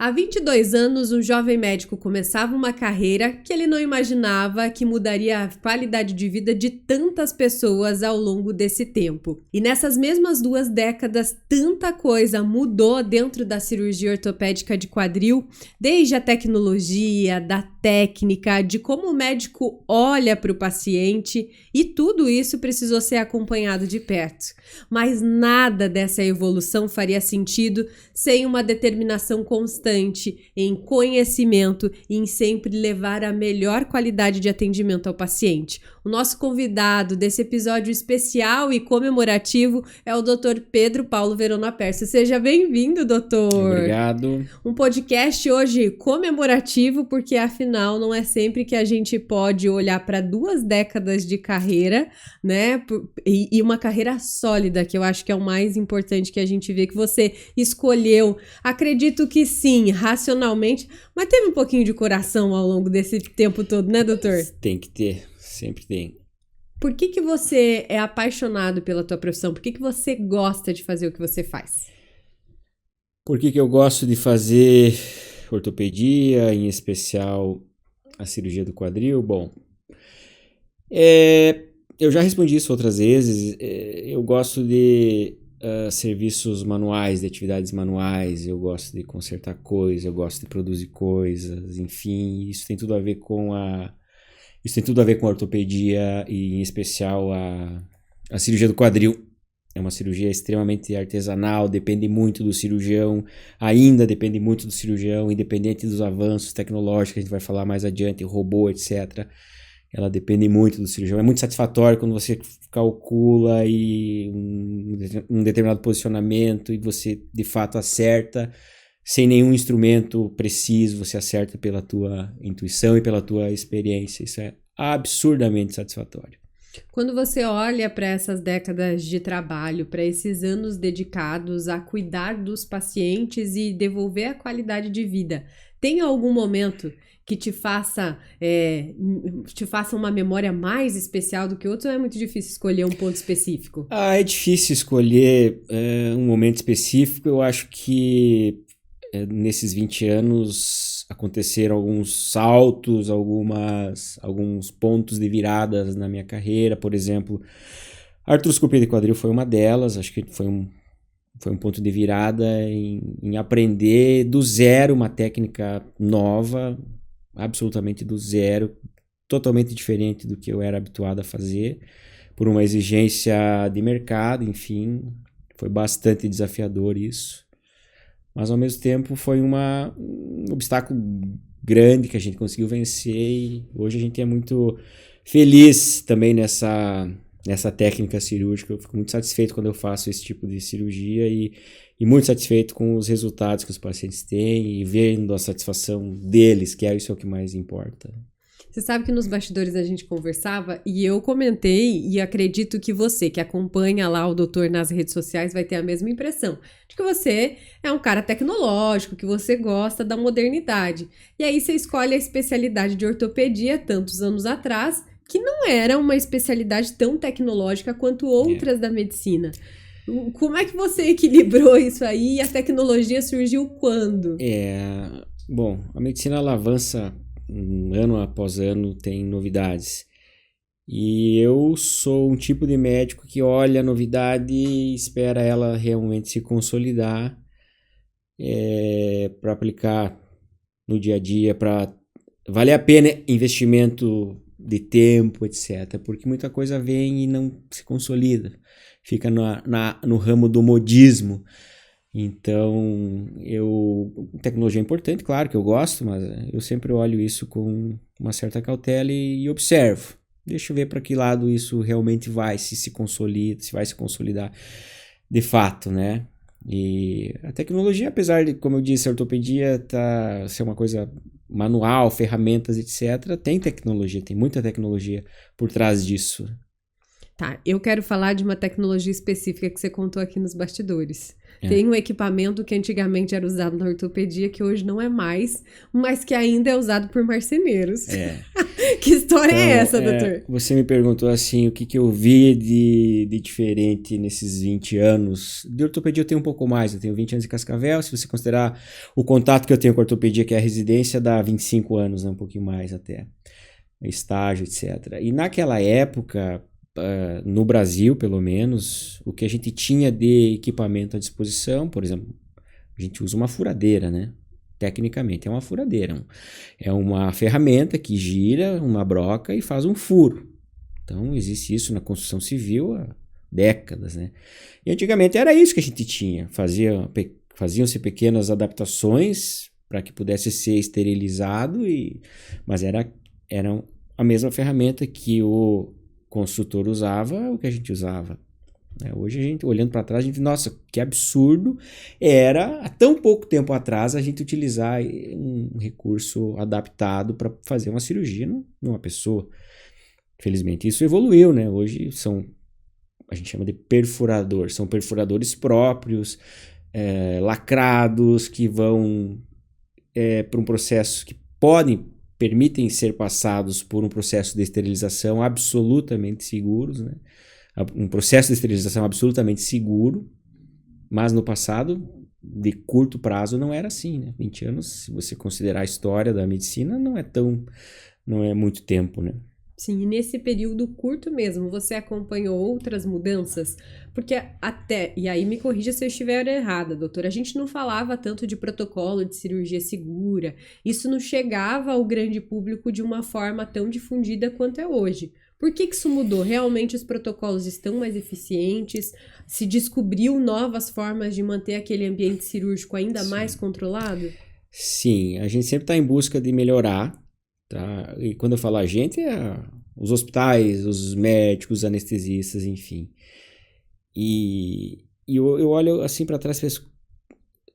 Há 22 anos, um jovem médico começava uma carreira que ele não imaginava que mudaria a qualidade de vida de tantas pessoas ao longo desse tempo. E nessas mesmas 2 décadas, tanta coisa mudou dentro da cirurgia ortopédica de quadril, desde a tecnologia, da técnica, de como o médico olha para o paciente, e tudo isso precisou ser acompanhado de perto. Mas nada dessa evolução faria sentido sem uma determinação constante em conhecimento e em sempre levar a melhor qualidade de atendimento ao paciente. O nosso convidado desse episódio especial e comemorativo é o Dr. Pedro Paulo Verona Pércio. Seja bem-vindo, doutor. Obrigado. Um podcast hoje comemorativo, porque afinal não é sempre que a gente pode olhar para 2 décadas de carreira, né? E uma carreira sólida, que eu acho que é o mais importante que a gente vê que você escolheu. Acredito que sim, racionalmente, mas teve um pouquinho de coração ao longo desse tempo todo, né, doutor? Tem que ter, sempre tem. Por que você é apaixonado pela tua profissão? Por que você gosta de fazer o que você faz? Por que eu gosto de fazer ortopedia, em especial a cirurgia do quadril? Bom, eu já respondi isso outras vezes. Eu gosto de serviços manuais, de atividades manuais, eu gosto de consertar coisas, eu gosto de produzir coisas, enfim, isso tem tudo a ver com a ortopedia e, em especial, a cirurgia do quadril. É uma cirurgia extremamente artesanal, depende muito do cirurgião, ainda depende muito do cirurgião, independente dos avanços tecnológicos, a gente vai falar mais adiante, robô, etc. Ela depende muito do cirurgião. É muito satisfatório quando você calcula um determinado posicionamento e você, de fato, acerta sem nenhum instrumento preciso, você acerta pela tua intuição e pela tua experiência. Isso é absurdamente satisfatório. Quando você olha para essas décadas de trabalho, para esses anos dedicados a cuidar dos pacientes e devolver a qualidade de vida, tem algum momento que te faça uma memória mais especial do que outros, ou é muito difícil escolher um ponto específico? É difícil escolher um momento específico. Eu acho que nesses 20 anos aconteceram alguns saltos, alguns pontos de viradas na minha carreira. Por exemplo, a artroscopia de quadril foi uma delas. Acho que foi um ponto de virada em aprender do zero uma técnica nova, absolutamente do zero, totalmente diferente do que eu era habituado a fazer, por uma exigência de mercado, enfim, foi bastante desafiador isso. Mas, ao mesmo tempo, foi um obstáculo grande que a gente conseguiu vencer e hoje a gente é muito feliz também nessa técnica cirúrgica. Eu fico muito satisfeito quando eu faço esse tipo de cirurgia e muito satisfeito com os resultados que os pacientes têm e vendo a satisfação deles, que isso é o que mais importa. Você sabe que nos bastidores a gente conversava e eu comentei, e acredito que você que acompanha lá o doutor nas redes sociais vai ter a mesma impressão, de que você é um cara tecnológico, que você gosta da modernidade. E aí você escolhe a especialidade de ortopedia tantos anos atrás, que não era uma especialidade tão tecnológica quanto outras da medicina. Como é que você equilibrou isso aí e a tecnologia surgiu quando? Bom, a medicina ela avança ano após ano, tem novidades. E eu sou um tipo de médico que olha a novidade e espera ela realmente se consolidar para aplicar no dia a dia, para valer a pena investimento de tempo, etc. Porque muita coisa vem e não se consolida, fica no ramo do modismo. Então, tecnologia é importante, claro que eu gosto, mas eu sempre olho isso com uma certa cautela e observo. Deixa eu ver para que lado isso realmente vai se consolida, se vai se consolidar de fato, né? E a tecnologia, apesar de, como eu disse, a ortopedia ser uma coisa manual, ferramentas, etc., tem tecnologia, tem muita tecnologia por trás disso. Tá, eu quero falar de uma tecnologia específica que você contou aqui nos bastidores. É. Tem um equipamento que antigamente era usado na ortopedia, que hoje não é mais, mas que ainda é usado por marceneiros. Que história é essa, doutor? Você me perguntou assim, o que eu vi de diferente nesses 20 anos. De ortopedia eu tenho um pouco mais, eu tenho 20 anos de Cascavel, se você considerar o contato que eu tenho com a ortopedia, que é a residência, dá 25 anos, né? Um pouquinho mais até, estágio, etc. E naquela época, no Brasil, pelo menos, o que a gente tinha de equipamento à disposição, por exemplo, a gente usa uma furadeira, né? Tecnicamente é uma furadeira, é uma ferramenta que gira uma broca e faz um furo. Então existe isso na construção civil há décadas, né? E antigamente era isso que a gente tinha, faziam-se pequenas adaptações para que pudesse ser esterilizado, mas era a mesma ferramenta que o construtor usava, o que a gente usava. Hoje a gente, olhando para trás, a gente, nossa, que absurdo era, há tão pouco tempo atrás, a gente utilizar um recurso adaptado para fazer uma cirurgia numa pessoa. Felizmente isso evoluiu, né? Hoje a gente chama de perfurador, são perfuradores próprios, lacrados, que vão para um processo que permitem ser passados por um processo de esterilização absolutamente seguros, né? Um processo de esterilização absolutamente seguro, mas no passado, de curto prazo, não era assim, né? 20 anos, se você considerar a história da medicina, não é muito tempo, né? Sim, e nesse período curto mesmo, você acompanhou outras mudanças? Porque e aí me corrija se eu estiver errada, doutora, a gente não falava tanto de protocolo de cirurgia segura, isso não chegava ao grande público de uma forma tão difundida quanto é hoje. Por que isso mudou? Realmente os protocolos estão mais eficientes? Se descobriu novas formas de manter aquele ambiente cirúrgico ainda mais controlado? Sim, a gente sempre está em busca de melhorar, tá? E quando eu falo a gente, os hospitais, os médicos, os anestesistas, enfim. E eu olho assim para trás e penso,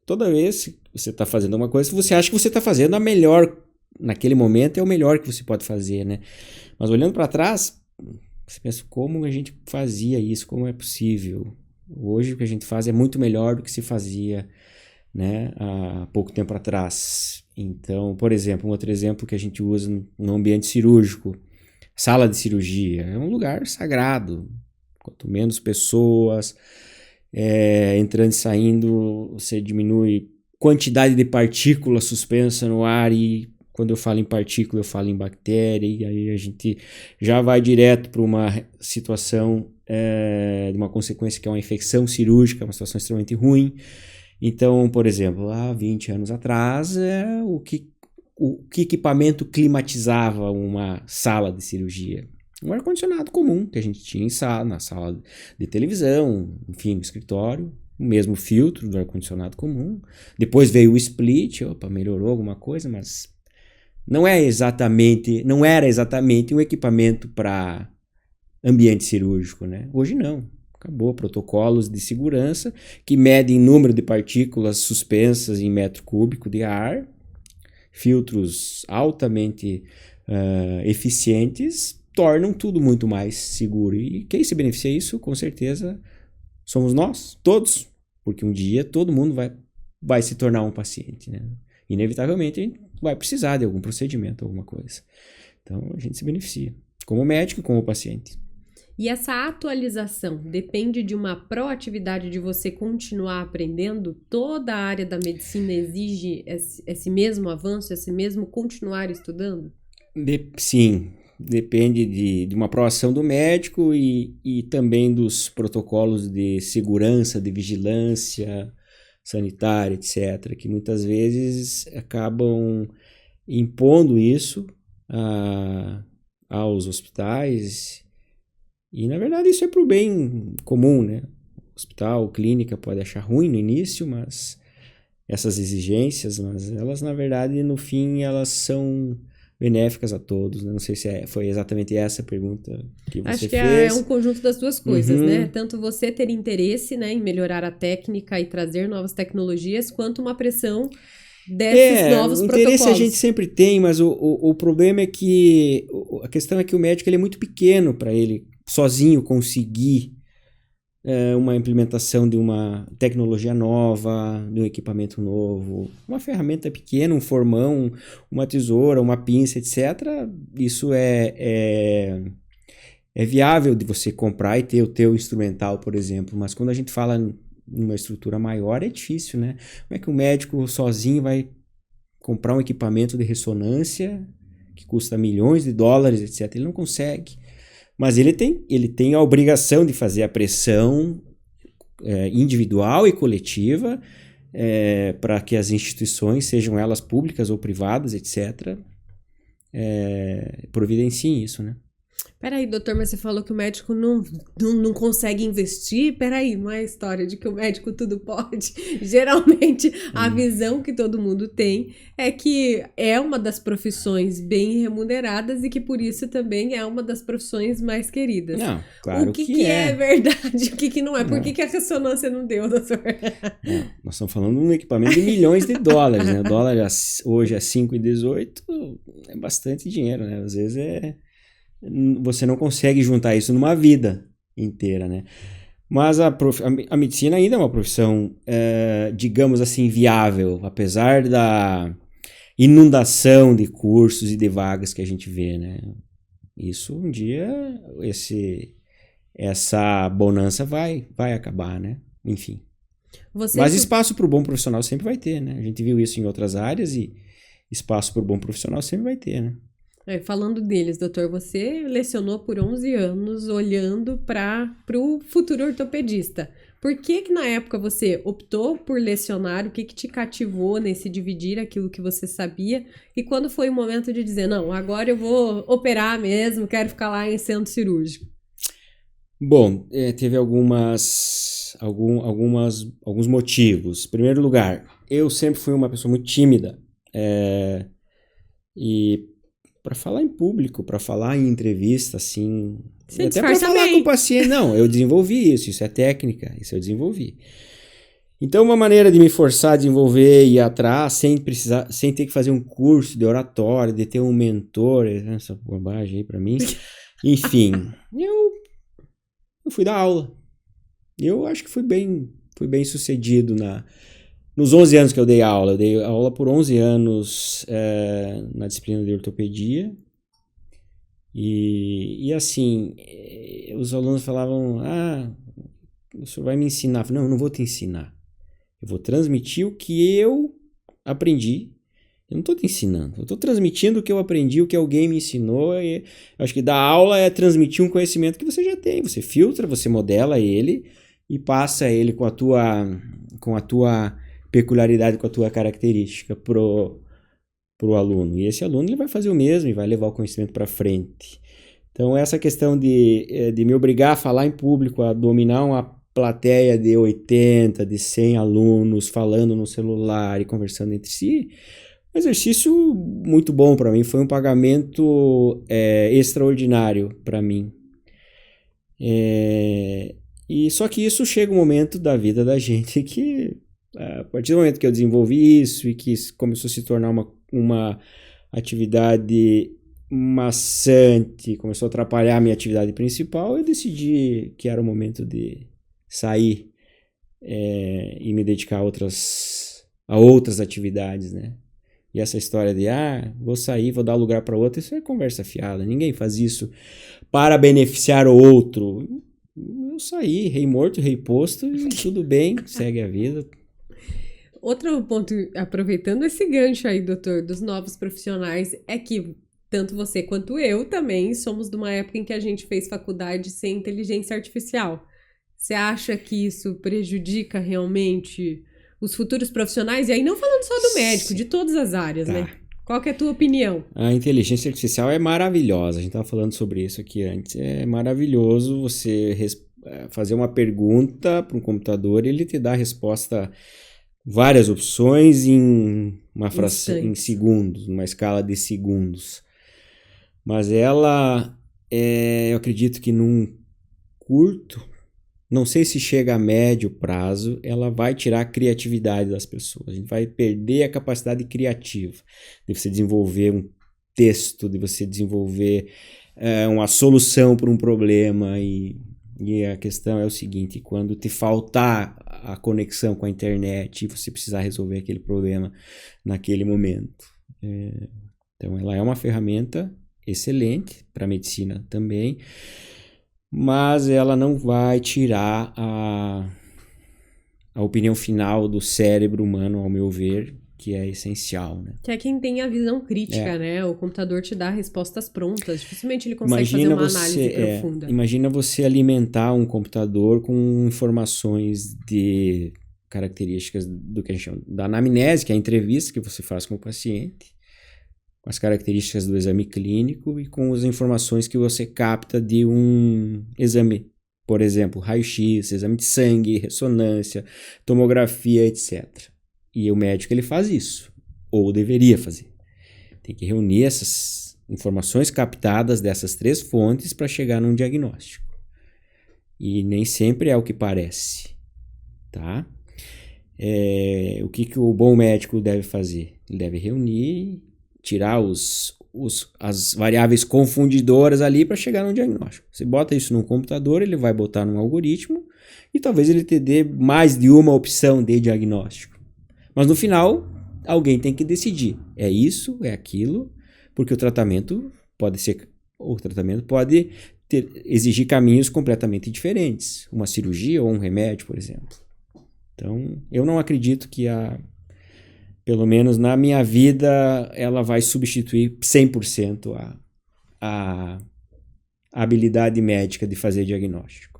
toda vez que você está fazendo uma coisa, você acha que você está fazendo a melhor, naquele momento é o melhor que você pode fazer, né? Mas olhando para trás, você pensa, como a gente fazia isso, como é possível? Hoje o que a gente faz é muito melhor do que se fazia, né, há pouco tempo atrás. Então, por exemplo, um outro exemplo que a gente usa no ambiente cirúrgico, sala de cirurgia, é um lugar sagrado. Quanto menos pessoas entrando e saindo, você diminui quantidade de partículas suspensas no ar, e quando eu falo em partícula, eu falo em bactéria, e aí a gente já vai direto para uma situação de uma consequência que é uma infecção cirúrgica, uma situação extremamente ruim. Então, por exemplo, há 20 anos atrás, o que equipamento climatizava uma sala de cirurgia? Um ar-condicionado comum que a gente tinha na sala de televisão, enfim, no escritório, o mesmo filtro do ar-condicionado comum. Depois veio o split, melhorou alguma coisa, mas não era exatamente um equipamento para ambiente cirúrgico, né? Hoje não. Acabou, protocolos de segurança que medem número de partículas suspensas em metro cúbico de ar, filtros altamente eficientes, tornam tudo muito mais seguro. E quem se beneficia disso, com certeza, somos nós, todos, porque um dia todo mundo vai se tornar um paciente, né? Inevitavelmente a gente vai precisar de algum procedimento, alguma coisa. Então a gente se beneficia, como médico e como paciente. E essa atualização depende de uma proatividade de você continuar aprendendo? Toda a área da medicina exige esse mesmo avanço, esse mesmo continuar estudando? Sim, depende de uma proação do médico e também dos protocolos de segurança, de vigilância sanitária, etc., que muitas vezes acabam impondo isso aos hospitais. E, na verdade, isso é para o bem comum, né? Hospital, clínica pode achar ruim no início, mas essas exigências, mas elas, na verdade, no fim, elas são benéficas a todos, né? Não sei se foi exatamente essa a pergunta que você fez. Acho que é um conjunto das duas coisas, né? Tanto você ter interesse, né, em melhorar a técnica e trazer novas tecnologias, quanto uma pressão desses novos protocolos. O interesse a gente sempre tem, mas o problema é que a questão é que o médico ele é muito pequeno para ele sozinho conseguir uma implementação de uma tecnologia nova, de um equipamento novo, uma ferramenta pequena, um formão, uma tesoura, uma pinça, etc., isso é viável de você comprar e ter o teu instrumental, por exemplo, mas quando a gente fala numa estrutura maior é difícil, né? Como é que o médico sozinho vai comprar um equipamento de ressonância que custa milhões de dólares, etc.? Ele não consegue. Mas ele tem a obrigação de fazer a pressão individual e coletiva para que as instituições, sejam elas públicas ou privadas, etc., providenciem isso, né? Peraí, doutor, mas você falou que o médico não consegue investir? Peraí, não é a história de que o médico tudo pode? Geralmente, a visão que todo mundo tem é que é uma das profissões bem remuneradas e que por isso também é uma das profissões mais queridas. Não, claro o que é verdade, o que não é? Por que a ressonância não deu, doutor? Não, nós estamos falando de um equipamento de milhões de dólares, né? O dólar hoje é 5,18, é bastante dinheiro, né? Às vezes você não consegue juntar isso numa vida inteira, né? Mas a medicina ainda é uma profissão, digamos assim, viável, apesar da inundação de cursos e de vagas que a gente vê, né? Isso um dia, essa bonança vai acabar, né? Enfim. Mas espaço para o bom profissional sempre vai ter, né? A gente viu isso em outras áreas e espaço para o bom profissional sempre vai ter, né? Falando deles, doutor, você lecionou por 11 anos olhando para o futuro ortopedista. Por que na época você optou por lecionar? O que te cativou nesse dividir aquilo que você sabia? E quando foi o momento de dizer, não, agora eu vou operar mesmo, quero ficar lá em centro cirúrgico? Bom, teve alguns motivos. Em primeiro lugar, eu sempre fui uma pessoa muito tímida. E para falar em público, para falar em entrevista, assim... Você até para falar com o paciente. Não, eu desenvolvi isso é técnica, isso eu desenvolvi. Então, uma maneira de me forçar a desenvolver e ir atrás, sem ter que fazer um curso de oratória, de ter um mentor, essa bobagem aí para mim. Enfim, eu fui dar aula. Eu acho que fui bem sucedido nos 11 anos que eu dei aula. Eu dei aula por 11 anos na disciplina de ortopedia. E assim, os alunos falavam, o senhor vai me ensinar. Eu falei, não, eu não vou te ensinar. Eu vou transmitir o que eu aprendi. Eu não estou te ensinando. Eu estou transmitindo o que eu aprendi, o que alguém me ensinou. E eu acho que dar aula é transmitir um conhecimento que você já tem. Você filtra, você modela ele e passa ele com a tua peculiaridade, com a tua característica pro aluno. E esse aluno ele vai fazer o mesmo e vai levar o conhecimento para frente. Então, essa questão de me obrigar a falar em público, a dominar uma plateia de 80, de 100 alunos falando no celular e conversando entre si, um exercício muito bom para mim. Foi um pagamento extraordinário para mim. E só que isso chega um momento da vida da gente que, a partir do momento que eu desenvolvi isso e que começou a se tornar uma atividade maçante, começou a atrapalhar a minha atividade principal, eu decidi que era o momento de sair e me dedicar a outras atividades, né? E essa história de, vou sair, vou dar lugar para outro, isso é conversa fiada. Ninguém faz isso para beneficiar o outro. Eu saí, rei morto, rei posto, e tudo bem, segue a vida. Outro ponto, aproveitando esse gancho aí, doutor, dos novos profissionais, é que tanto você quanto eu também somos de uma época em que a gente fez faculdade sem inteligência artificial. Você acha que isso prejudica realmente os futuros profissionais? E aí não falando só do médico, de todas as áreas, né? Qual que é a tua opinião? A inteligência artificial é maravilhosa. A gente estava falando sobre isso aqui antes. É maravilhoso você fazer uma pergunta para um computador e ele te dá a resposta, várias opções em uma fração, em segundos, numa escala de segundos. Mas ela, eu acredito que num curto, não sei se chega a médio prazo, ela vai tirar a criatividade das pessoas. A gente vai perder a capacidade criativa de você desenvolver um texto, de você desenvolver uma solução para um problema e a questão é o seguinte, quando te faltar a conexão com a internet e você precisar resolver aquele problema naquele momento. Então ela é uma ferramenta excelente para a medicina também, mas ela não vai tirar a opinião final do cérebro humano, ao meu ver, que é essencial, né? Que é quem tem a visão crítica, né? O computador te dá respostas prontas. Dificilmente ele consegue fazer uma análise profunda. Imagina você alimentar um computador com informações de características do que a gente chama da anamnese, que é a entrevista que você faz com o paciente, com as características do exame clínico e com as informações que você capta de um exame. Por exemplo, raio-x, exame de sangue, ressonância, tomografia, etc. E o médico ele faz isso, ou deveria fazer. Tem que reunir essas informações captadas dessas 3 fontes para chegar num diagnóstico. E nem sempre é o que parece, tá? O que o bom médico deve fazer? Ele deve reunir, tirar as variáveis confundidoras ali para chegar num diagnóstico. Você bota isso num computador, ele vai botar num algoritmo e talvez ele te dê mais de uma opção de diagnóstico. Mas no final, alguém tem que decidir. É isso, é aquilo, porque o tratamento pode exigir caminhos completamente diferentes. Uma cirurgia ou um remédio, por exemplo. Então, eu não acredito que pelo menos na minha vida, ela vai substituir 100% a habilidade médica de fazer diagnóstico.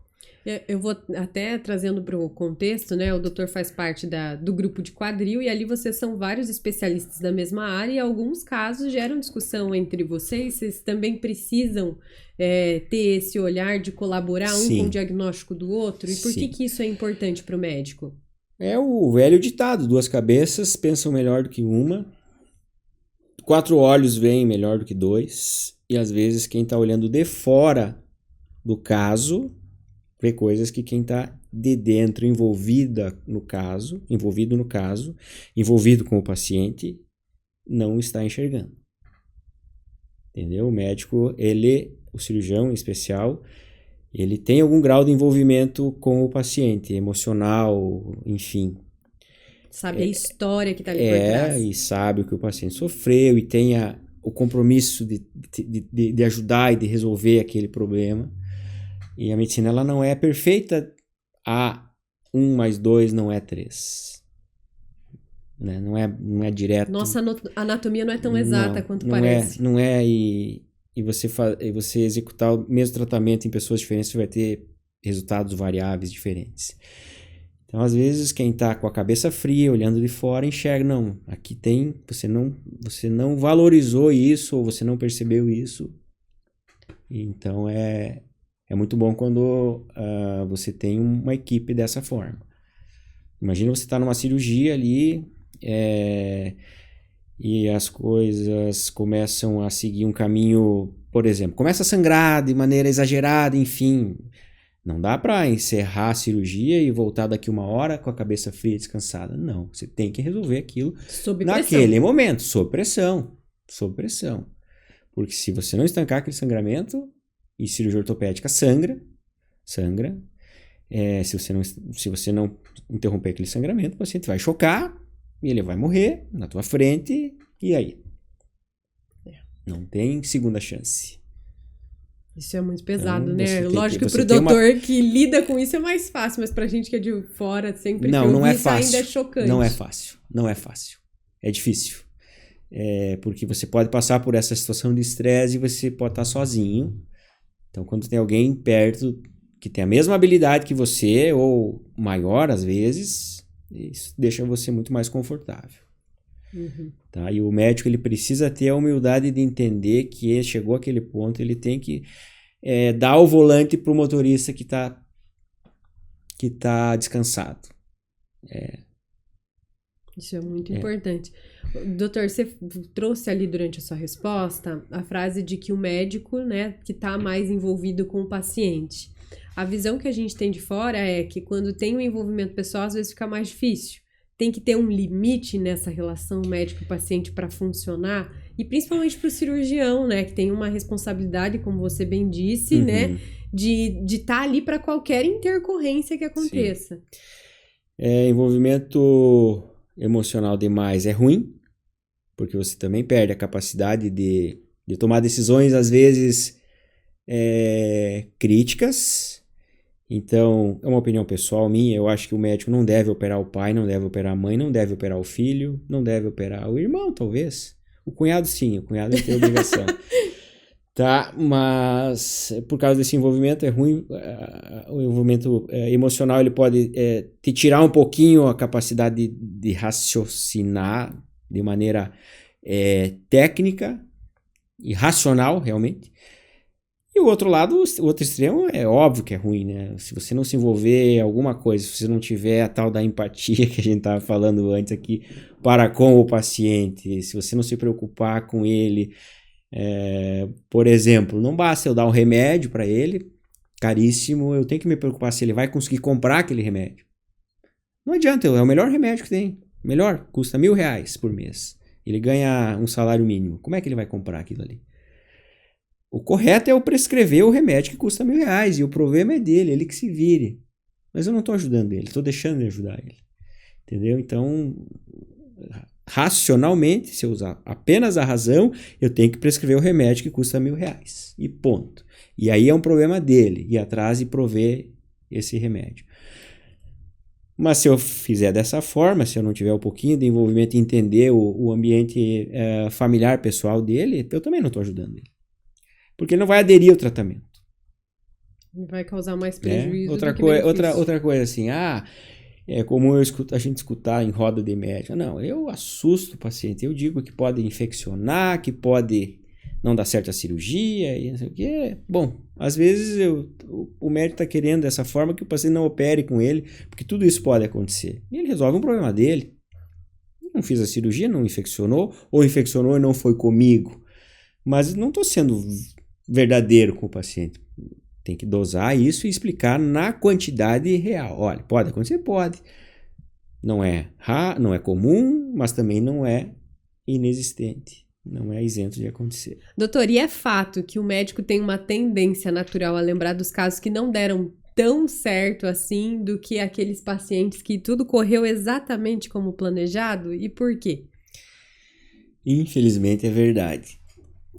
Eu vou até trazendo para o contexto, né? O doutor faz parte do grupo de quadril e ali vocês são vários especialistas da mesma área e alguns casos geram discussão entre vocês. Vocês também precisam ter esse olhar de colaborar Sim. com o diagnóstico do outro? E por Sim. que isso é importante para o médico? É o velho ditado, 2 cabeças pensam melhor do que uma, 4 olhos veem melhor do que 2, e às vezes quem está olhando de fora do caso vê coisas que quem está de dentro, envolvido no caso, envolvido com o paciente, não está enxergando. Entendeu? O médico, o cirurgião em especial, ele tem algum grau de envolvimento com o paciente, emocional, enfim. Sabe a história que está ali por trás. E sabe o que o paciente sofreu e tem o compromisso de ajudar e de resolver aquele problema. E a medicina ela não é perfeita, 1 mais 2 não é 3. Né? Não é direto. Nossa anatomia não é tão exata quanto não parece. Não é, e você executar o mesmo tratamento em pessoas diferentes, você vai ter resultados variáveis diferentes. Então, às vezes, quem está com a cabeça fria, olhando de fora, enxerga, não, aqui tem, você não valorizou isso, ou você não percebeu isso. Então, é muito bom quando você tem uma equipe dessa forma. Imagina você estar numa cirurgia ali e as coisas começam a seguir um caminho, por exemplo, começa a sangrar de maneira exagerada, enfim. Não dá para encerrar a cirurgia e voltar daqui 1 hora com a cabeça fria e descansada. Não, você tem que resolver aquilo naquele momento, sob pressão. Porque se você não estancar aquele sangramento, e cirurgia ortopédica sangra, se você não interromper aquele sangramento, o paciente vai chocar e ele vai morrer na tua frente, e aí? Não tem segunda chance. Isso é muito pesado, então, né? Lógico que pro doutor que lida com isso é mais fácil, mas pra gente que é de fora, sempre que não é fácil. Ainda é chocante. Não é fácil. É difícil. Porque você pode passar por essa situação de estresse e você pode estar sozinho. Então, quando tem alguém perto que tem a mesma habilidade que você, ou maior às vezes, isso deixa você muito mais confortável. Uhum. Tá? E o médico ele precisa ter a humildade de entender que ele chegou àquele ponto, ele tem que dar o volante para o motorista que tá descansado. Isso é muito importante. Doutor, você trouxe ali durante a sua resposta a frase de que o médico, né, que está mais envolvido com o paciente. A visão que a gente tem de fora é que quando tem um envolvimento pessoal, às vezes fica mais difícil. tem que ter um limite nessa relação médico-paciente para funcionar? E principalmente para o cirurgião, né? Que tem uma responsabilidade, como você bem disse, né? De estar ali para qualquer intercorrência que aconteça. Envolvimento emocional demais é ruim, porque você também perde a capacidade de tomar decisões, às vezes, críticas. Então, é uma opinião pessoal minha, eu acho que o médico não deve operar o pai, não deve operar a mãe, não deve operar o filho, não deve operar o irmão, talvez. O cunhado sim, o cunhado tem obrigação. Tá, mas por causa desse envolvimento é ruim, o envolvimento emocional ele pode te tirar um pouquinho a capacidade de raciocinar de maneira técnica e racional, realmente. E o outro lado, o outro extremo, é óbvio que é ruim, né? Se você não se envolver em alguma coisa, se você não tiver a tal da empatia que a gente estava falando antes aqui para com o paciente, se você não se preocupar com ele, por exemplo, não basta eu dar um remédio para ele, caríssimo, eu tenho que me preocupar se ele vai conseguir comprar aquele remédio. Não adianta, é o melhor remédio que tem. Melhor, custa R$1.000 por mês. Ele ganha um salário mínimo. Como é que ele vai comprar aquilo ali? O correto é eu prescrever o remédio que custa R$1.000 e o problema é dele, ele que se vire. Mas eu não estou ajudando ele, estou deixando de ajudar ele. Entendeu? Então, racionalmente, se eu usar apenas a razão, eu tenho que prescrever o remédio que custa R$1.000. E ponto. E aí é um problema dele, ir atrás e prover esse remédio. Mas se eu fizer dessa forma, se eu não tiver um pouquinho de envolvimento e entender o ambiente familiar pessoal dele, eu também não estou ajudando ele. Porque ele não vai aderir ao tratamento. Vai causar mais prejuízo outra do que benefício. Outra coisa assim, é comum a gente escutar em roda de médico. Não, eu assusto o paciente, eu digo que pode infeccionar, que pode não dar certo a cirurgia e não sei o quê. Bom, às vezes o médico está querendo dessa forma que o paciente não opere com ele, porque tudo isso pode acontecer. E ele resolve um problema dele. Não fiz a cirurgia, não infeccionou, ou infeccionou e não foi comigo. Mas não estou sendo verdadeiro com o paciente. Tem que dosar isso e explicar na quantidade real. Olha, pode acontecer? Pode. Não é comum, mas também não é inexistente. Não é isento de acontecer. Doutor, e é fato que o médico tem uma tendência natural a lembrar dos casos que não deram tão certo assim do que aqueles pacientes que tudo correu exatamente como planejado? E por quê? Infelizmente é verdade.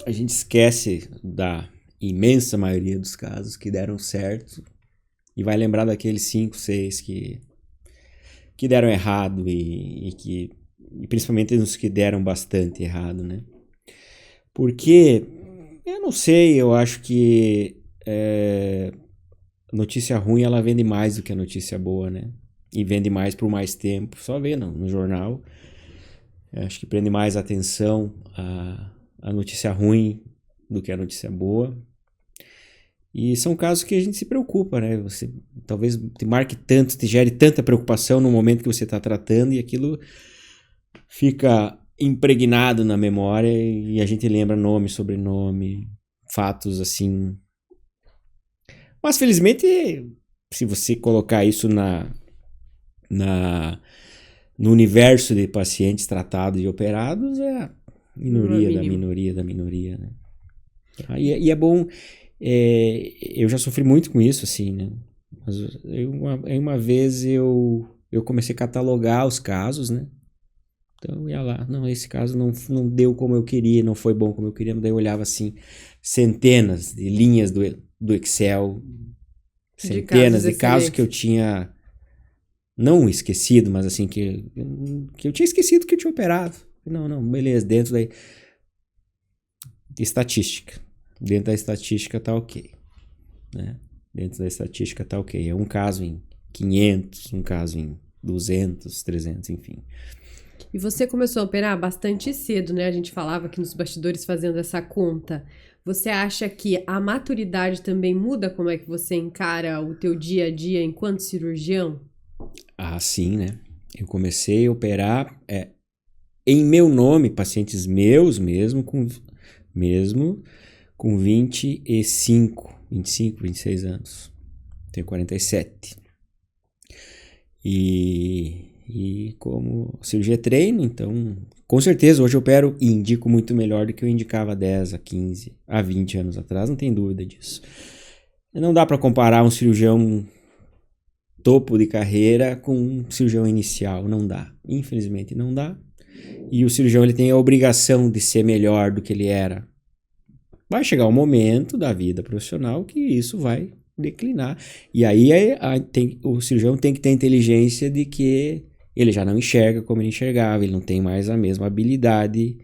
A gente esquece da imensa maioria dos casos que deram certo e vai lembrar daqueles 5, 6 que deram errado e principalmente nos que deram bastante errado, né? Porque, eu não sei, eu acho que notícia ruim ela vende mais do que a notícia boa, né? E vende mais por mais tempo. Só vê no jornal. Eu acho que prende mais atenção a notícia ruim do que a notícia boa. E são casos que a gente se preocupa, né? Você talvez te marque tanto, te gere tanta preocupação no momento que você está tratando e aquilo fica impregnado na memória e a gente lembra nome, sobrenome, fatos assim. Mas felizmente, se você colocar isso no universo de pacientes tratados e operados, é a minoria da minoria da minoria, né? E é bom, eu já sofri muito com isso, assim, né? Mas uma vez eu comecei a catalogar os casos, né? Então eu ia lá, não, esse caso não deu como eu queria, não foi bom como eu queria, mas daí eu olhava assim, centenas de linhas do Excel, centenas de casos que eu tinha não esquecido, mas assim, que eu tinha esquecido que eu tinha operado. Não, beleza, dentro da estatística. Dentro da estatística tá ok, né? Dentro da estatística tá ok. É um caso em 500, um caso em 200, 300, enfim. E você começou a operar bastante cedo, né? A gente falava aqui nos bastidores fazendo essa conta. Você acha que a maturidade também muda como é que você encara o teu dia a dia enquanto cirurgião? Sim, né? Eu comecei a operar em meu nome, pacientes meus mesmo com 25, 26 anos. Tenho 47. E E como cirurgia é treino, então, com certeza, hoje eu opero e indico muito melhor do que eu indicava 10, a 15, a 20 anos atrás, não tem dúvida disso. Não dá para comparar um cirurgião topo de carreira com um cirurgião inicial, não dá. Infelizmente não dá. E o cirurgião ele tem a obrigação de ser melhor do que ele era. Vai chegar um momento da vida profissional que isso vai declinar. E aí o cirurgião tem que ter a inteligência de que ele já não enxerga como ele enxergava, ele não tem mais a mesma habilidade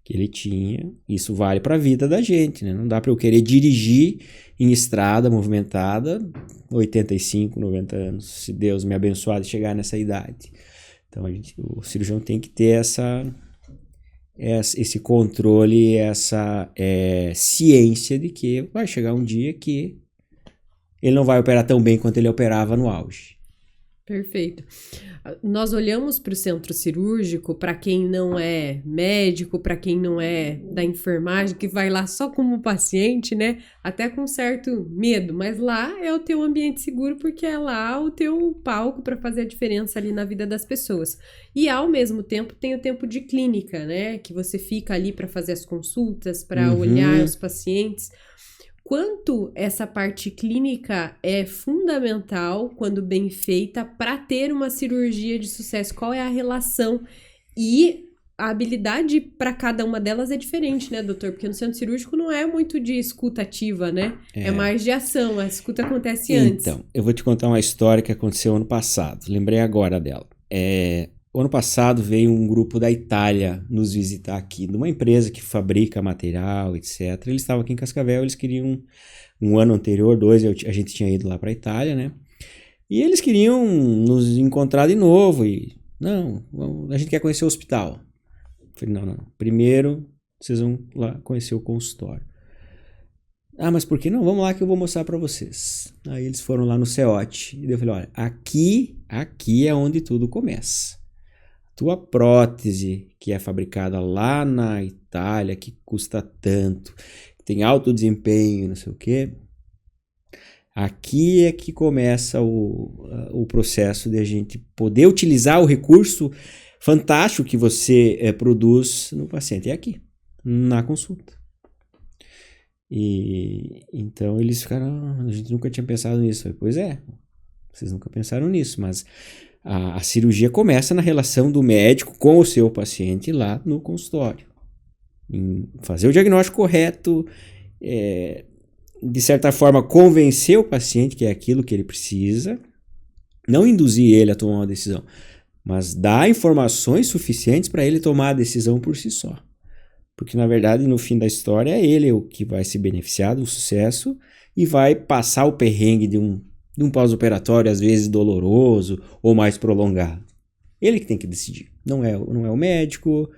que ele tinha. Isso vale para a vida da gente, né? Não dá para eu querer dirigir em estrada movimentada 85, 90 anos, se Deus me abençoar de chegar nessa idade. Então o cirurgião tem que ter esse controle, essa ciência de que vai chegar um dia que ele não vai operar tão bem quanto ele operava no auge. Perfeito. Nós olhamos para o centro cirúrgico, para quem não é médico, para quem não é da enfermagem, que vai lá só como paciente, né? Até com certo medo, mas lá é o teu ambiente seguro porque é lá o teu palco para fazer a diferença ali na vida das pessoas. E ao mesmo tempo tem o tempo de clínica, né? Que você fica ali para fazer as consultas, para olhar os pacientes. Quanto essa parte clínica é fundamental, quando bem feita, para ter uma cirurgia de sucesso? Qual é a relação? E a habilidade para cada uma delas é diferente, né, doutor? Porque no centro cirúrgico não é muito de escuta ativa, né? É mais de ação, a escuta acontece antes. Então, eu vou te contar uma história que aconteceu ano passado. Lembrei agora dela. O ano passado veio um grupo da Itália nos visitar aqui, de uma empresa que fabrica material, etc. Eles estavam aqui em Cascavel, eles queriam, um ano anterior, 2, a gente tinha ido lá para a Itália, né? E eles queriam nos encontrar de novo e, não, a gente quer conhecer o hospital. Eu falei, não, primeiro vocês vão lá conhecer o consultório. Ah, mas por que não? Vamos lá que eu vou mostrar para vocês. Aí eles foram lá no CEOT e eu falei, olha, aqui é onde tudo começa. Tua prótese, que é fabricada lá na Itália, que custa tanto, tem alto desempenho, não sei o quê, aqui é que começa o processo de a gente poder utilizar o recurso fantástico que você produz no paciente. É aqui, na consulta. E então eles ficaram, a gente nunca tinha pensado nisso. Eu falei, pois é, vocês nunca pensaram nisso, mas a cirurgia começa na relação do médico com o seu paciente lá no consultório. Em fazer o diagnóstico correto, de certa forma convencer o paciente que é aquilo que ele precisa, não induzir ele a tomar uma decisão, mas dar informações suficientes para ele tomar a decisão por si só. Porque, na verdade, no fim da história, é ele o que vai se beneficiar do sucesso e vai passar o perrengue de um pós-operatório, às vezes doloroso ou mais prolongado. Ele que tem que decidir. Não é o médico.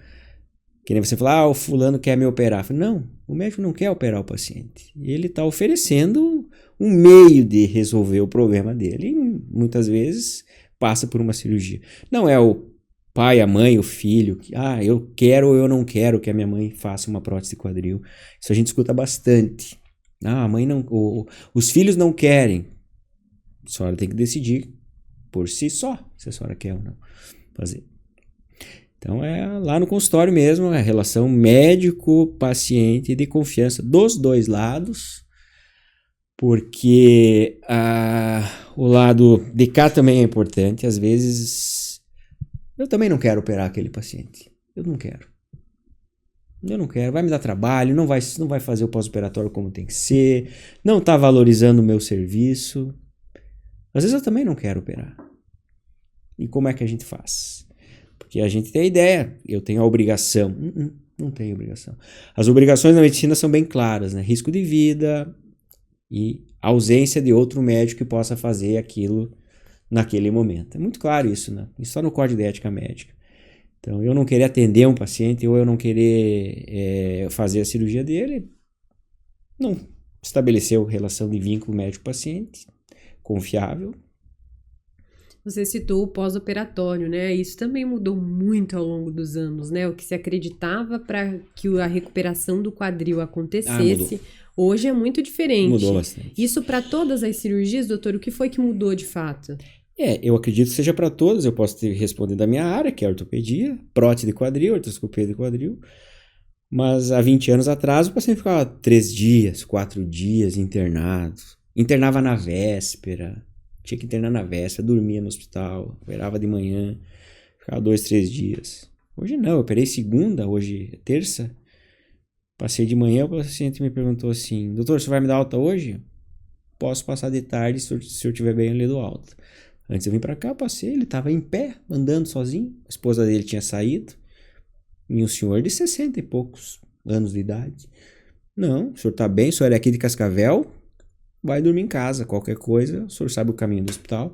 Que nem você falar, o fulano quer me operar. Falo, não, o médico não quer operar o paciente. Ele está oferecendo um meio de resolver o problema dele. E muitas vezes passa por uma cirurgia. Não é o pai, a mãe, o filho, que eu quero ou eu não quero que a minha mãe faça uma prótese de quadril. Isso a gente escuta bastante. A mãe não, os filhos não querem. A senhora tem que decidir por si só, se a senhora quer ou não fazer. Então é lá no consultório mesmo, a relação médico-paciente de confiança dos dois lados, porque o lado de cá também é importante. Às vezes eu também não quero operar aquele paciente. Eu não quero, vai me dar trabalho, não vai fazer o pós-operatório como tem que ser, não está valorizando o meu serviço. Às vezes eu também não quero operar. E como é que a gente faz? Porque a gente tem a ideia, eu tenho a obrigação. Não tenho obrigação. As obrigações na medicina são bem claras, né? Risco de vida e ausência de outro médico que possa fazer aquilo naquele momento. É muito claro isso, né? Isso está no Código de Ética Médica. Então, eu não querer atender um paciente ou eu não querer fazer a cirurgia dele, não estabeleceu relação de vínculo médico-paciente confiável. Você citou o pós-operatório, né? Isso também mudou muito ao longo dos anos, né? O que se acreditava para que a recuperação do quadril acontecesse, hoje é muito diferente. Mudou bastante. Isso para todas as cirurgias, doutor, o que foi que mudou de fato? Eu acredito que seja para todos. Eu posso te responder da minha área, que é ortopedia, prótese de quadril, artroscopia de quadril. Mas há 20 anos atrás o paciente ficava 3 dias, 4 dias internado. Internava na véspera, tinha que internar na véspera, dormia no hospital, operava de manhã, ficava 2, 3 dias. Hoje não, eu operei segunda, hoje é terça. Passei de manhã, o paciente me perguntou assim: doutor, você vai me dar alta hoje? Posso passar de tarde, se eu estiver bem, eu lhe dou alta. Antes eu vim pra cá, eu passei, ele estava em pé, andando sozinho. A esposa dele tinha saído. E um senhor de 60 e poucos anos de idade. Não, o senhor tá bem, o senhor é aqui de Cascavel, vai dormir em casa. Qualquer coisa, o senhor sabe o caminho do hospital.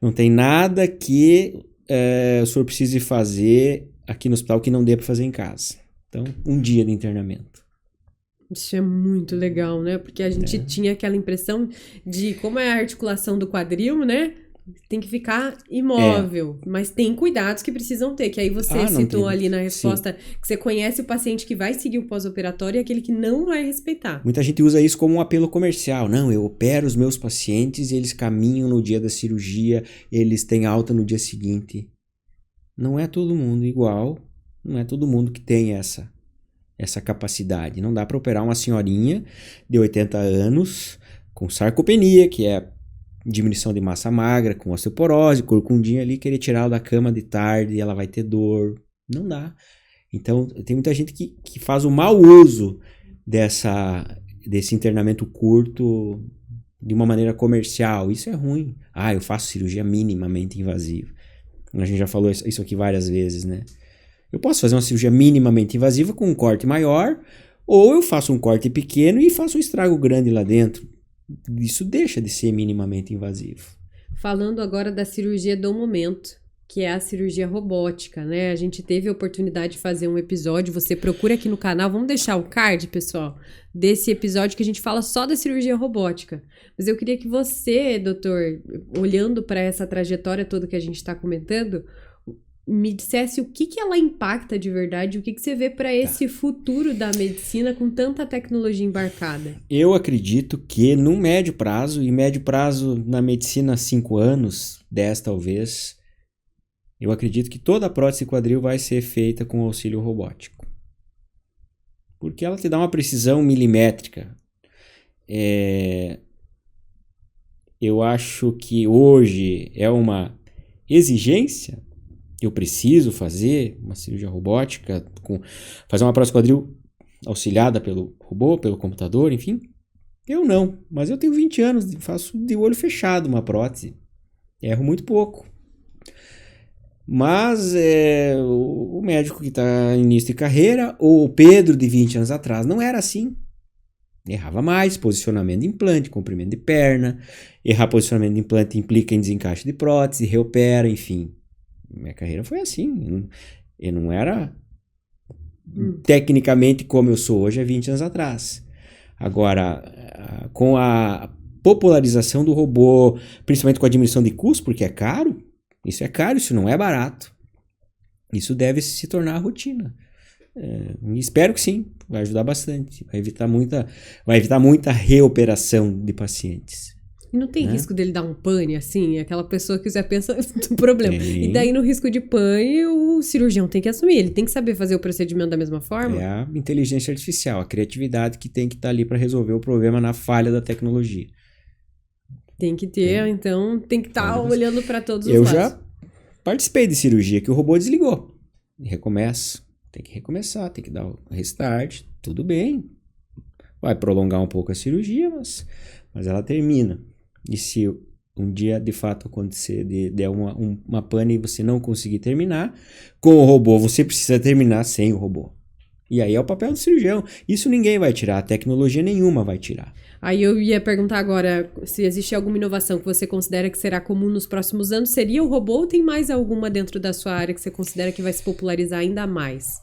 Não tem nada que o senhor precise fazer aqui no hospital que não dê para fazer em casa. Então, um dia de internamento. Isso é muito legal, né? Porque a gente tinha aquela impressão de como é a articulação do quadril, né? Tem que ficar imóvel, mas tem cuidados que precisam ter, que aí você citou ali na resposta, sim, que você conhece o paciente que vai seguir o pós-operatório e aquele que não vai respeitar. Muita gente usa isso como um apelo comercial. Não, eu opero os meus pacientes e eles caminham no dia da cirurgia, eles têm alta no dia seguinte. Não é todo mundo igual, não é todo mundo que tem essa capacidade. Não dá para operar uma senhorinha de 80 anos com sarcopenia, que é diminuição de massa magra, com osteoporose, corcundinha ali, querer tirá-la da cama de tarde e ela vai ter dor. Não dá. Então, tem muita gente que faz o mau uso desse internamento curto de uma maneira comercial. Isso é ruim. Eu faço cirurgia minimamente invasiva. A gente já falou isso aqui várias vezes, né? Eu posso fazer uma cirurgia minimamente invasiva com um corte maior, ou eu faço um corte pequeno e faço um estrago grande lá dentro. Isso deixa de ser minimamente invasivo. Falando agora da cirurgia do momento, que é a cirurgia robótica, né? A gente teve a oportunidade de fazer um episódio, você procura aqui no canal, vamos deixar o card, pessoal, desse episódio que a gente fala só da cirurgia robótica. Mas eu queria que você, doutor, olhando para essa trajetória toda que a gente está comentando, me dissesse o que ela impacta de verdade, o que você vê para esse futuro da medicina com tanta tecnologia embarcada. Eu acredito que no médio prazo, e médio prazo na medicina 5 anos, 10 talvez, eu acredito que toda a prótese quadril vai ser feita com auxílio robótico. Porque ela te dá uma precisão milimétrica. Eu acho que hoje é uma exigência. Eu preciso fazer uma cirurgia robótica, fazer uma prótese quadril auxiliada pelo robô, pelo computador, enfim. Eu não, mas eu tenho 20 anos, faço de olho fechado uma prótese. Erro muito pouco. Mas o médico que está em início de carreira, ou o Pedro de 20 anos atrás, não era assim. Errava mais, posicionamento de implante, comprimento de perna. Errar posicionamento de implante implica em desencaixe de prótese, reopera, enfim. Minha carreira foi assim. Eu não era tecnicamente como eu sou hoje há 20 anos atrás. Agora, com a popularização do robô, principalmente com a diminuição de custo, porque é caro, isso não é barato. Isso deve se tornar a rotina. Espero que sim, vai ajudar bastante. Vai evitar muita reoperação de pacientes. E não tem risco dele dar um pane, assim? Aquela pessoa que já pensa no problema. E daí, no risco de pane, o cirurgião tem que assumir. Ele tem que saber fazer o procedimento da mesma forma? É a inteligência artificial, a criatividade que tem que estar ali para resolver o problema na falha da tecnologia. Tem que ter, então, tem que estar olhando para todos os lados. Eu já participei de cirurgia que o robô desligou. Recomeça. Tem que recomeçar, tem que dar o restart. Tudo bem. Vai prolongar um pouco a cirurgia, mas ela termina. E se um dia de fato acontecer, der uma pane e você não conseguir terminar, com o robô você precisa terminar sem o robô. E aí é o papel do cirurgião. Isso ninguém vai tirar, tecnologia nenhuma vai tirar. Aí eu ia perguntar agora se existe alguma inovação que você considera que será comum nos próximos anos. Seria o robô ou tem mais alguma dentro da sua área que você considera que vai se popularizar ainda mais?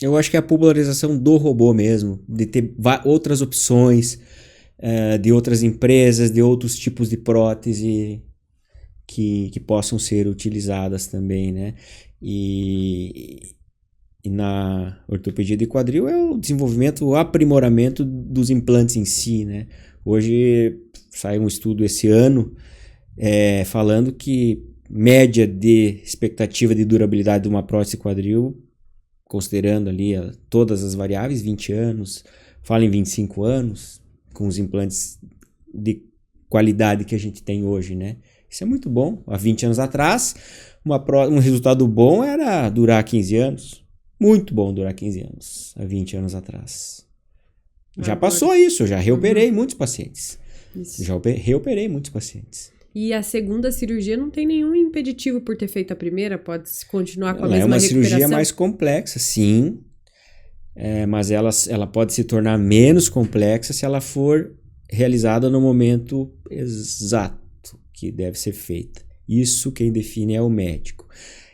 Eu acho que é a popularização do robô mesmo, de ter outras opções, de outras empresas, de outros tipos de prótese que possam ser utilizadas também, né? E na ortopedia de quadril é o desenvolvimento, o aprimoramento dos implantes em si, né? Hoje saiu um estudo esse ano falando que média de expectativa de durabilidade de uma prótese quadril, considerando ali todas as variáveis, 20 anos, fala em 25 anos, com os implantes de qualidade que a gente tem hoje, né? Isso é muito bom. Há 20 anos atrás, um resultado bom era durar 15 anos. Muito bom durar 15 anos, há 20 anos atrás. Já passou isso, eu já reoperei muitos pacientes. Isso. Já reoperei muitos pacientes. E a segunda cirurgia não tem nenhum impeditivo por ter feito a primeira? Pode continuar com a mesma recuperação? É uma recuperação? cirurgia mais complexa, sim. Mas ela pode se tornar menos complexa se ela for realizada no momento exato que deve ser feita. Isso quem define é o médico.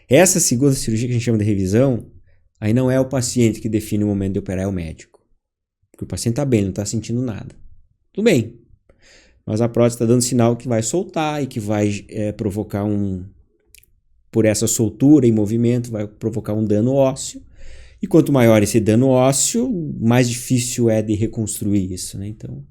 Essa segunda cirurgia que a gente chama de revisão, aí não é o paciente que define o momento de operar, é o médico. Porque o paciente está bem, não está sentindo nada. Tudo bem. Mas a prótese está dando sinal que vai soltar e que vai provocar por essa soltura em movimento, vai provocar um dano ósseo. E quanto maior esse dano ósseo, mais difícil é de reconstruir isso, né? Então,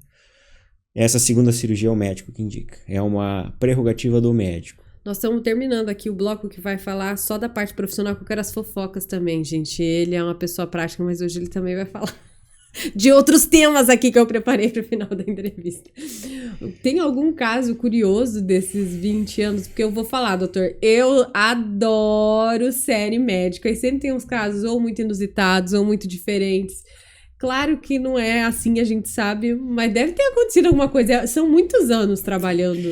essa segunda cirurgia é o médico que indica. É uma prerrogativa do médico. Nós estamos terminando aqui o bloco que vai falar só da parte profissional, que eu quero as fofocas também, gente. Ele é uma pessoa prática, mas hoje ele também vai falar de outros temas aqui que eu preparei para o final da entrevista. Tem algum caso curioso desses 20 anos? Porque eu vou falar, doutor, eu adoro série médica e sempre tem uns casos ou muito inusitados ou muito diferentes. Claro que não é assim, a gente sabe, mas deve ter acontecido alguma coisa. São muitos anos trabalhando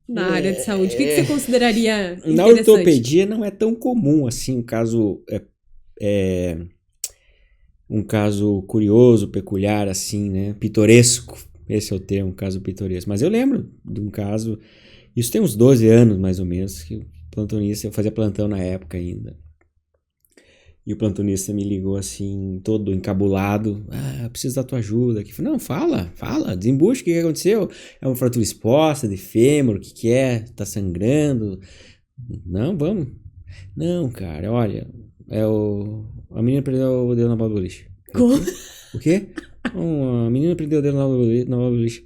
na área de saúde. O que você consideraria interessante? Na ortopedia não é tão comum assim um caso curioso, peculiar, assim, né? Pitoresco. Esse é o termo, um caso pitoresco. Mas eu lembro de um caso, isso tem uns 12 anos mais ou menos, que o plantonista, eu fazia plantão na época ainda. E o plantonista me ligou assim, todo encabulado. Preciso da tua ajuda. Eu falei, não, fala, desembucha, o que aconteceu? É uma fratura exposta de fêmur, o que é? Tá sangrando? Não, vamos. Não, cara, olha, a menina prendeu o dedo na bola do boliche. Como? O quê? A menina prendeu o dedo na bola do boliche.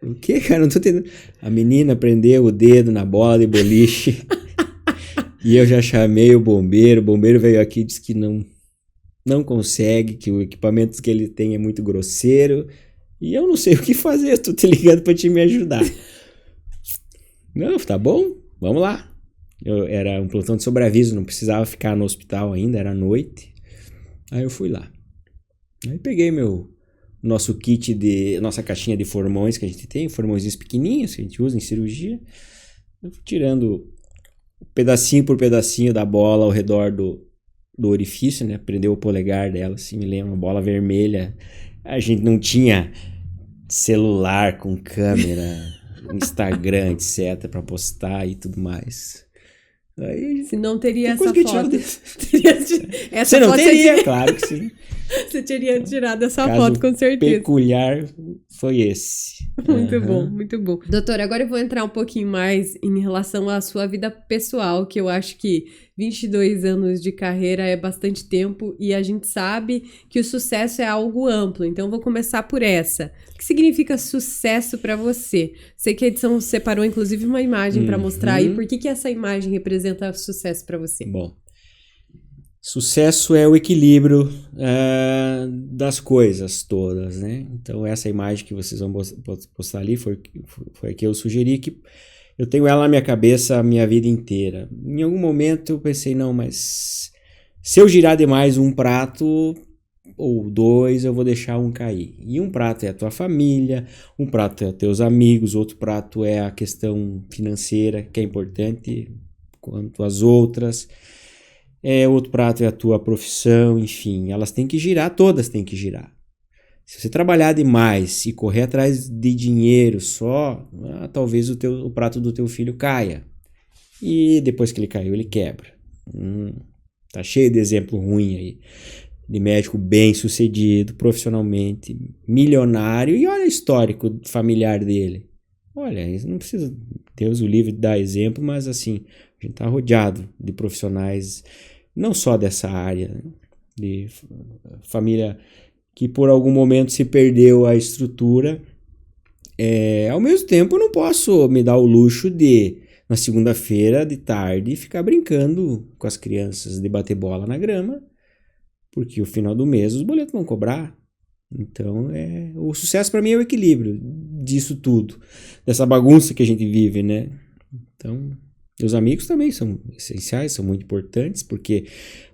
O quê, cara? Não tô entendendo. A menina prendeu o dedo na bola de boliche. E eu já chamei o bombeiro veio aqui e disse que não consegue, que o equipamento que ele tem é muito grosseiro. E eu não sei o que fazer, eu tô te ligando pra te me ajudar. Não, tá bom, vamos lá. Era um plantão de sobreaviso, não precisava ficar no hospital ainda, era noite. Aí eu fui lá. Aí peguei nossa caixinha de formões que a gente tem, formõezinhos pequenininhos que a gente usa em cirurgia. Eu fui tirando pedacinho por pedacinho da bola ao redor do orifício, né? Prendeu o polegar dela, assim, me lembro, uma bola vermelha. A gente não tinha celular com câmera, Instagram, etc, para postar e tudo mais. Aí, se não teria essa foto. Você não teria, claro que sim. Você teria tirado essa foto, com certeza. Peculiar foi esse. Muito bom, muito bom. Doutor, agora eu vou entrar um pouquinho mais em relação à sua vida pessoal, que eu acho que 22 anos de carreira é bastante tempo e a gente sabe que o sucesso é algo amplo, então eu vou começar por essa. O que significa sucesso para você? Sei que a edição separou inclusive uma imagem para mostrar aí. Por que essa imagem representa sucesso para você? Bom, sucesso é o equilíbrio das coisas todas, né? Então essa imagem que vocês vão postar ali foi a que eu sugeri, que eu tenho ela na minha cabeça a minha vida inteira. Em algum momento eu pensei, não, mas se eu girar demais um prato ou dois, eu vou deixar um cair. E um prato é a tua família, um prato é teus amigos, outro prato é a questão financeira, que é importante quanto às outras. Outro prato é a tua profissão, enfim, elas têm que girar, todas têm que girar. Se você trabalhar demais e correr atrás de dinheiro só, talvez o prato do teu filho caia. E depois que ele caiu, ele quebra. Tá cheio de exemplo ruim aí. De médico bem sucedido, profissionalmente, milionário. E olha o histórico familiar dele. Olha, não precisa, Deus o livre de dar exemplo, mas assim, a gente tá rodeado de profissionais, não só dessa área, né? De família que por algum momento se perdeu a estrutura Ao mesmo tempo, eu não posso me dar o luxo de, na segunda-feira de tarde, ficar brincando com as crianças, de bater bola na grama, porque no final do mês os boletos vão cobrar. Então, o sucesso para mim é o equilíbrio disso tudo, dessa bagunça que a gente vive, né? Então, os amigos também são essenciais, são muito importantes, porque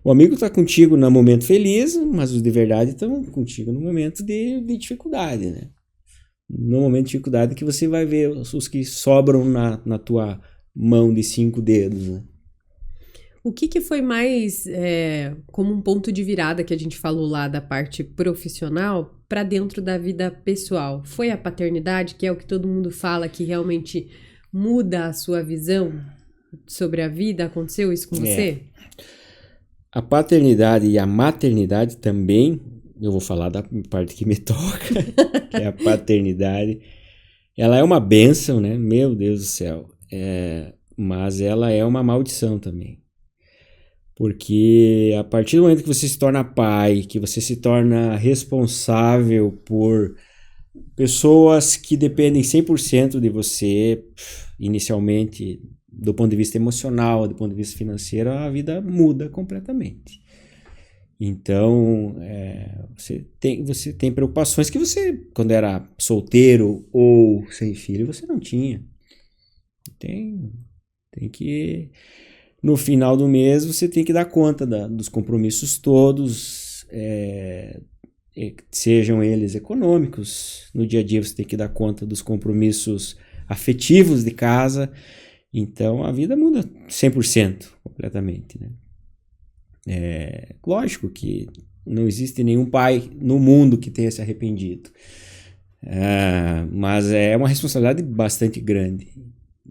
o amigo está contigo no momento feliz, mas os de verdade estão contigo no momento de dificuldade, né? No momento de dificuldade que você vai ver os que sobram na tua mão de 5 dedos, né? O que foi mais como um ponto de virada que a gente falou lá da parte profissional para dentro da vida pessoal? Foi a paternidade, que é o que todo mundo fala que realmente muda a sua visão sobre a vida? Aconteceu isso com você? A paternidade e a maternidade também, eu vou falar da parte que me toca, que é a paternidade. Ela é uma bênção, né? Meu Deus do céu. Mas ela é uma maldição também. Porque a partir do momento que você se torna pai, que você se torna responsável por pessoas que dependem 100% de você, inicialmente, do ponto de vista emocional, do ponto de vista financeiro, a vida muda completamente. Então, você tem preocupações que você, quando era solteiro ou sem filho, você não tinha. Tem que... No final do mês, você tem que dar conta dos compromissos todos, sejam eles econômicos. No dia a dia, você tem que dar conta dos compromissos afetivos de casa. Então, a vida muda 100%, completamente, né? Lógico que não existe nenhum pai no mundo que tenha se arrependido. Mas é uma responsabilidade bastante grande.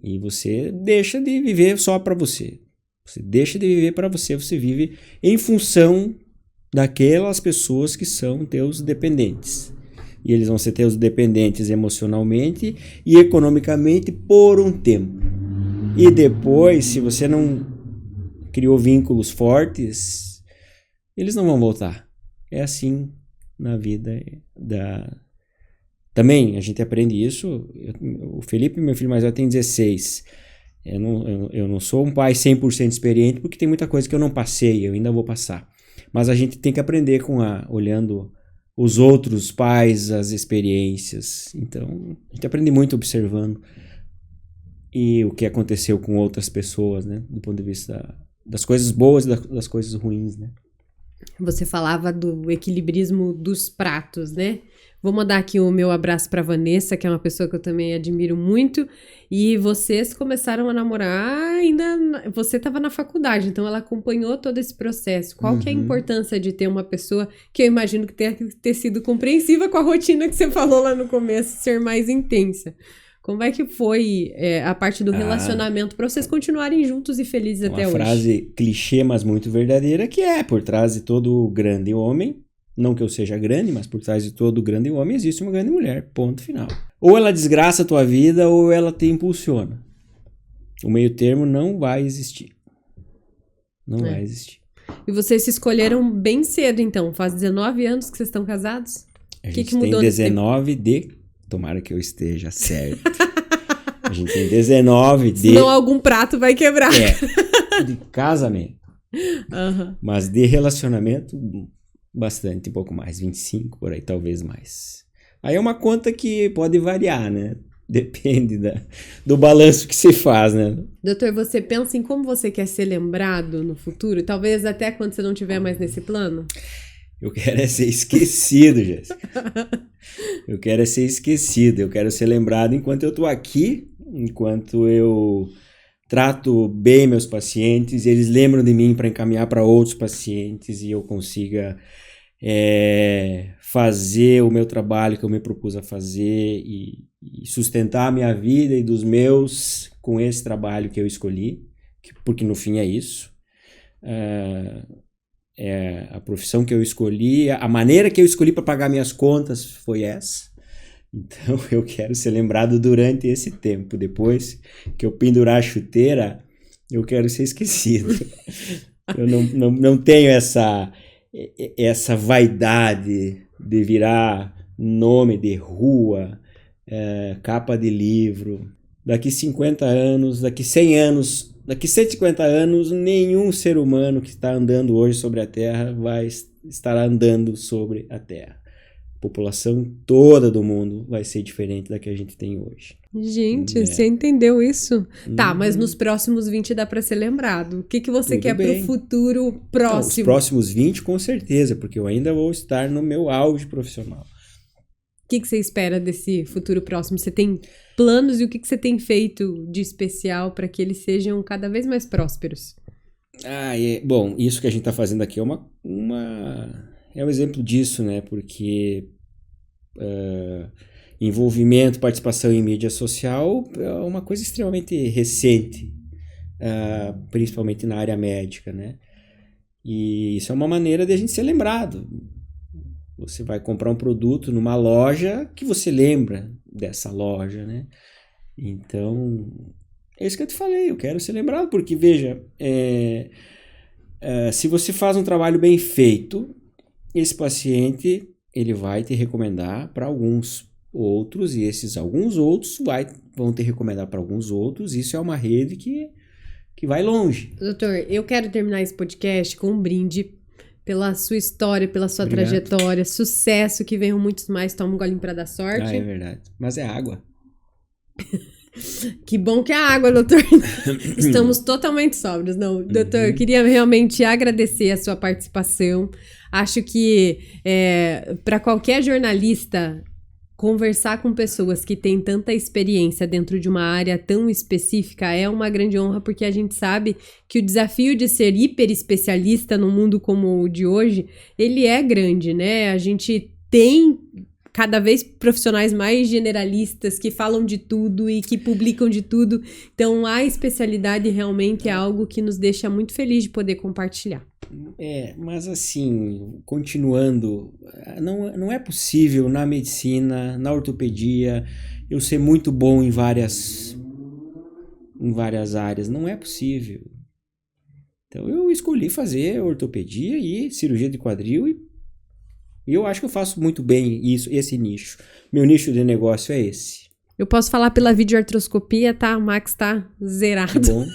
E você deixa de viver só para você. Você deixa de viver para você, você vive em função daquelas pessoas que são teus dependentes. E eles vão ser teus dependentes emocionalmente e economicamente por um tempo. E depois, se você não criou vínculos fortes, eles não vão voltar. É assim na vida Também a gente aprende isso. O Felipe, meu filho mais velho, tem 16. Eu não sou um pai 100% experiente porque tem muita coisa que eu não passei, eu ainda vou passar. Mas a gente tem que aprender olhando os outros pais, as experiências. Então, a gente aprende muito observando e o que aconteceu com outras pessoas, né? Do ponto de vista das coisas boas e das coisas ruins, né? Você falava do equilibrismo dos pratos, né? Vou mandar aqui o meu abraço para Vanessa, que é uma pessoa que eu também admiro muito. E vocês começaram a namorar ainda... Você estava na faculdade, então ela acompanhou todo esse processo. Qual que é a importância de ter uma pessoa que eu imagino que tenha que ter sido compreensiva com a rotina que você falou lá no começo, ser mais intensa? Como é que foi a parte do relacionamento para vocês continuarem juntos e felizes até hoje? Uma frase clichê, mas muito verdadeira, que por trás de todo grande homem, não que eu seja grande, mas por trás de todo grande homem existe uma grande mulher, ponto final. Ou ela desgraça a tua vida, ou ela te impulsiona. O meio termo não vai existir. Não vai existir. E vocês se escolheram bem cedo, então? Faz 19 anos que vocês estão casados? A gente tem 19 Tomara que eu esteja certo. A gente tem 19 de... Senão algum prato vai quebrar. De casamento. Mas de relacionamento, bastante, um pouco mais. 25, por aí, talvez mais. Aí é uma conta que pode variar, né? Depende do balanço que se faz, né? Doutor, você pensa em como você quer ser lembrado no futuro? Talvez até quando você não estiver mais nesse plano? Eu quero ser esquecido, Jéssica. Eu quero ser esquecido. Eu quero ser lembrado enquanto eu tô aqui, enquanto eu trato bem meus pacientes, eles lembram de mim para encaminhar para outros pacientes e eu consiga fazer o meu trabalho que eu me propus a fazer e sustentar a minha vida e dos meus com esse trabalho que eu escolhi, porque no fim é isso. A profissão que eu escolhi, a maneira que eu escolhi para pagar minhas contas foi essa. Então eu quero ser lembrado durante esse tempo. Depois que eu pendurar a chuteira, eu quero ser esquecido. Eu não tenho essa vaidade de virar nome de rua, capa de livro. Daqui 50 anos, daqui 100 anos, daqui 150 anos, nenhum ser humano que está andando hoje sobre a Terra vai estar andando sobre a Terra. A população toda do mundo vai ser diferente da que a gente tem hoje. Gente, você entendeu isso? Tá, mas nos próximos 20 dá pra ser lembrado. O que você quer pro futuro próximo? Não, os próximos 20, com certeza, porque eu ainda vou estar no meu auge profissional. O que você espera desse futuro próximo? Você tem planos e o que você tem feito de especial para que eles sejam cada vez mais prósperos? Bom, isso que a gente está fazendo aqui é um exemplo disso, né? Porque envolvimento, participação em mídia social é uma coisa extremamente recente, principalmente na área médica, né? E isso é uma maneira de a gente ser lembrado. Você vai comprar um produto numa loja que você lembra dessa loja, né? Então, é isso que eu te falei, eu quero ser lembrado, porque, veja, se você faz um trabalho bem feito, esse paciente, ele vai te recomendar para alguns outros, e esses alguns outros vão te recomendar para alguns outros, isso é uma rede que vai longe. Doutor, eu quero terminar esse podcast com um brinde pela sua história, pela sua trajetória, sucesso, que venham muitos mais. Toma um golinho pra dar sorte. É verdade. Mas é água. Que bom que é água, doutor. Estamos totalmente sóbrios. Não, doutor, eu queria realmente agradecer a sua participação. Acho que para qualquer jornalista, conversar com pessoas que têm tanta experiência dentro de uma área tão específica é uma grande honra, porque a gente sabe que o desafio de ser hiper especialista num mundo como o de hoje, ele é grande, né? A gente tem cada vez profissionais mais generalistas que falam de tudo e que publicam de tudo. Então, a especialidade realmente é algo que nos deixa muito feliz de poder compartilhar. Mas assim, continuando, não é possível na medicina, na ortopedia, eu ser muito bom em várias áreas, não é possível. Então eu escolhi fazer ortopedia e cirurgia de quadril e eu acho que eu faço muito bem esse nicho. Meu nicho de negócio é esse. Eu posso falar pela videoartroscopia, tá? O Max tá zerado. Que bom.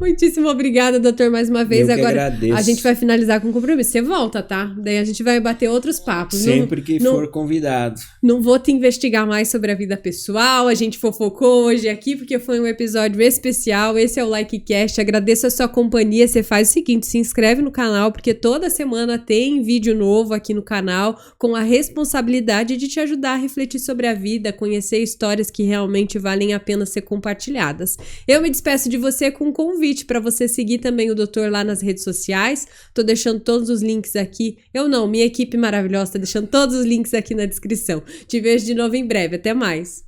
Muitíssimo obrigada, doutor, mais uma vez. Eu que agora agradeço. A gente vai finalizar com compromisso. Você volta, tá? Daí a gente vai bater outros papos. Sempre que for convidado. Não vou te investigar mais sobre a vida pessoal. A gente fofocou hoje aqui porque foi um episódio especial. Esse é o LikeCast. Agradeço a sua companhia. Você faz o seguinte, se inscreve no canal, porque toda semana tem vídeo novo aqui no canal com a responsabilidade de te ajudar a refletir sobre a vida, conhecer histórias que realmente valem a pena ser compartilhadas. Eu me despeço de você com um convite para você seguir também o doutor lá nas redes sociais. Tô deixando todos os links aqui. Minha equipe maravilhosa tá deixando todos os links aqui na descrição. Te vejo de novo em breve. Até mais!